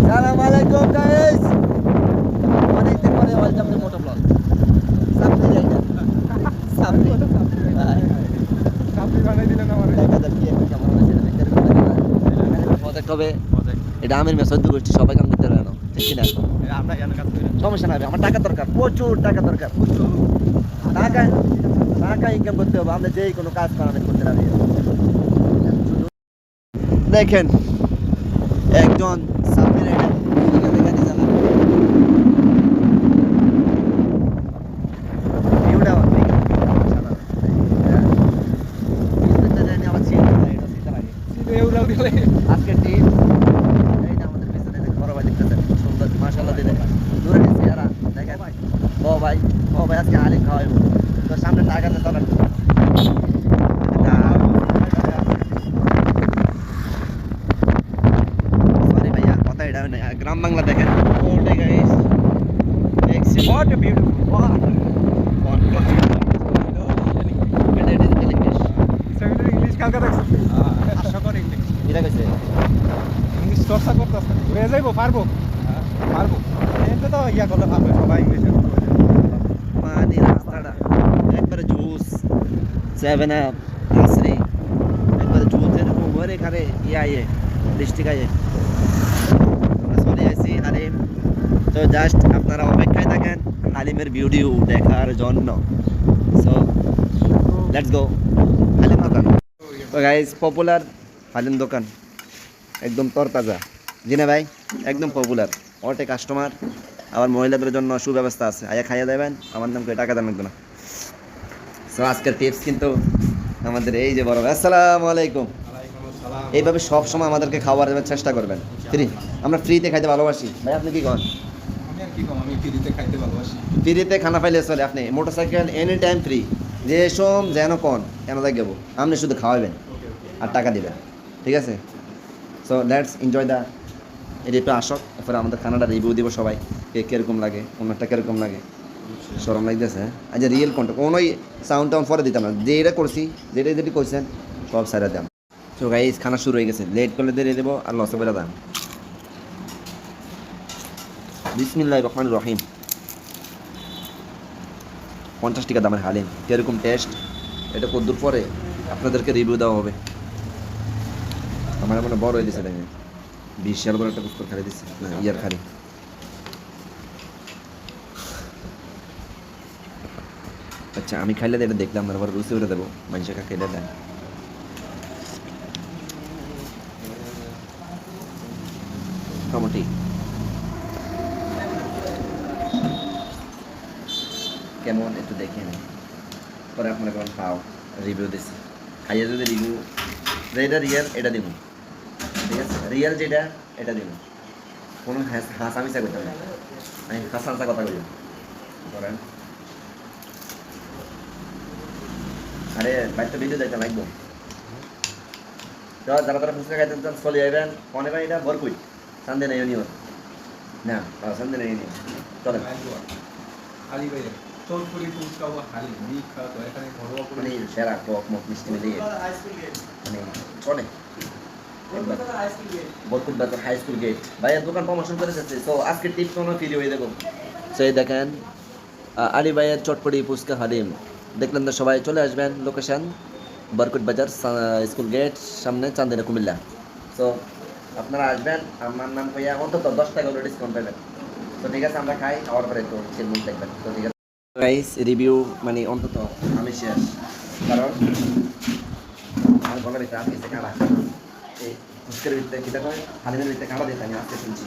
সালাম আলাইকুম গাইস, অনেকদিন পরে ওয়েলকাম টু মোটো ব্লগ। সামনে রাইডার সামনে সামনে বানাই দিলেন আমার দেখা কি একটা কেমন হয়েছে দেখতে প্রজেক্ট হবে। এটা আমের মেসেজ গোষ্ঠী সবাই কাম করতে পারে না, ঠিক কি না? আমরা এখানে কাজ করি সমস্যা নাই, আমার টাকা দরকার, প্রচুর টাকা দরকার, প্রচুর টাকা টাকা ইনকাম করতে হবে। আমরা যেই কোনো কাজ করানো করতে পারি। দেখেন একজন সামনে রাইডার গাড়ি চালায়, ভিউটা অনেক এগুলো দিলে আজকে টিম এই যে আমাদের পিছনে বড় ভাই দেখতেছেন, সুন্দর মাশাআল্লাহ দিলে দূরে নিচ্ছে যারা দেখেন। ও ভাই আজকে হালিম খাওয়াইবো, তো সামনে টাকাতে চলার সরি ভাইয়া, কথা এটা না, গ্রাম বাংলা দেখেন। ওটাই গাইস দেখছি, what a beautiful seventy English কালকে দেখছো আশা করি ইংলিশ এটা কইছে ইংলিশ চর্চা করতেছে হয়ে যাইবো পারবো পারবো এতে তো ইয়া করলে পারবে সবাই ইংলিশে পানি রাস্তাটা একবারে জুস, 7 আপ, আসরি, একবারে জুস এরকম ঘরে খারে ইয়ে ডিস্ট্রিক্ট আয়ে আমরা চলে আসি হালিম। তো জাস্ট আপনারা অপেক্ষায় থাকেন হালিমের ভিডিও দেখার জন্য। সো লেটস গো হালিম দোকান। তো গাইস পপুলার হালিম দোকান একদম তরতাজা, জি না ভাই? একদম পপুলার, অটে কাস্টমার, আবার মহিলাদের জন্য সুব্যবস্থা আছে, আয়া খাইয়া দেবেন, আমার নাম করে টাকা দেন লাগবে না। সো আজকের টিপস কিন্তু আমাদের এই যে বড় ভাই, আসসালামু আলাইকুম, এইভাবে সব সময় আমাদেরকে খাবার দেওয়ার চেষ্টা করবেন। ফ্রি, আমরা ফ্রিতে খাইতে ভালোবাসি ভাই, আপনি কি করেন? আমি আর কি কম আমি ফ্রিতে খাইতে ভালোবাসি ফ্রিতে খানা পাইলে চলে, আপনি মোটরসাইকেল এনি টাইম ফ্রি, যে সোম যেন কোন কেন দেখবো, আপনি শুধু খাওয়াবেন আর টাকা দিবেন, ঠিক আছে? সো লেটস এনজয় দ্য, এটা একটু আসক, এরপরে আমাদের খানাটা রিভিউ দিব সবাই, কে কীরকম লাগে, অন্যটা কীরকম লাগে। সরম লাগতেছে আজ রিয়েল কন্টেন্ট, কোনোই সাউন্ড টাউন পরে দিতাম না, যেটা করছি যেটা করছেন সব সাইডে দাম। তো গাইস খানা শুরু হয়ে গেছে, লেট করলে দিয়ে দেবো আর লসে বেড়া দাম। বিসমিল্লাহির রহমানির রহিম। 50 টাকা দামের হালিম, কীরকম টেস্ট এটা কদ্দুর পরে আপনাদেরকে রিভিউ দেওয়া হবে। আমার মনে বড় হয়ে দিচ্ছে, দেখেন 20 সাল করে একটা পুস্তক খালি দিচ্ছে না ইয়ার খালি। আচ্ছা আমি খাইলে এটা দেখলাম না, আবার রুচি করে দেবো মানুষকে খাইলে দেন। মোটামুটি কেমন একটু দেখে নিন, পরে আপনারা কেমন খাও রিভিউ দিচ্ছি। খাইয়ে যদি রিভিউ যেটা রিয়েল এটা দিব, ঠিক আছে? রিয়েল যেটা এটা দিব, কোনো হাসামিসা করতে হবে না, আমি হাসা হাসা কথা বলি করেন। আরে বাইরটা ভিডিও দেখতে লাগবো, তো যারা তারা ফুচকা খাইতে চান চলে যাবেন মনে করেন এটা বরকুই সানদেনা ইউনিয়ন না, সানদেনা ইউনিয়ন চলেন। আলি ভাই চৌধুরী ফুচকা ও হালি বিখ্যাত এখানে ঘরোয়া মানে সেরা টক মক মিষ্টি মিলিয়ে মানে চলে। বরকুট বাজার হাই স্কুল গেট ভাইয়ের দোকান প্রমোশন করে যাচ্ছে। তো আজকে টিপস কোনো ফ্রি হয়ে দেবো। সেই দেখেন আলী ভাইয়ের চটপটি ফুচকা হালিম দেখলেন তো, সবাই চলে আসবেন, লোকেশন বরকুট বাজার স্কুল গেট সামনে, চান্দিনা, কুমিল্লা। তো আপনারা আসবেন, আমার নাম কইয়া অন্তত 10 টাকা করে ডিসকাউন্ট পাবেন। তো ঠিক আছে, আমরা খাই, খাওয়ার পরে একটু চিলমুল দেখবেন। তো ঠিক আছে গাইস, রিভিউ মানে অন্তত আমি শেষ, কারণ আমার গলার ভিতরে আজকে কাঁড়া, এই ফুচকার ভিতরে কীটা হয় হালিমের ভিতরে কাঁড়া দিতে আমি আজকে শুনছি।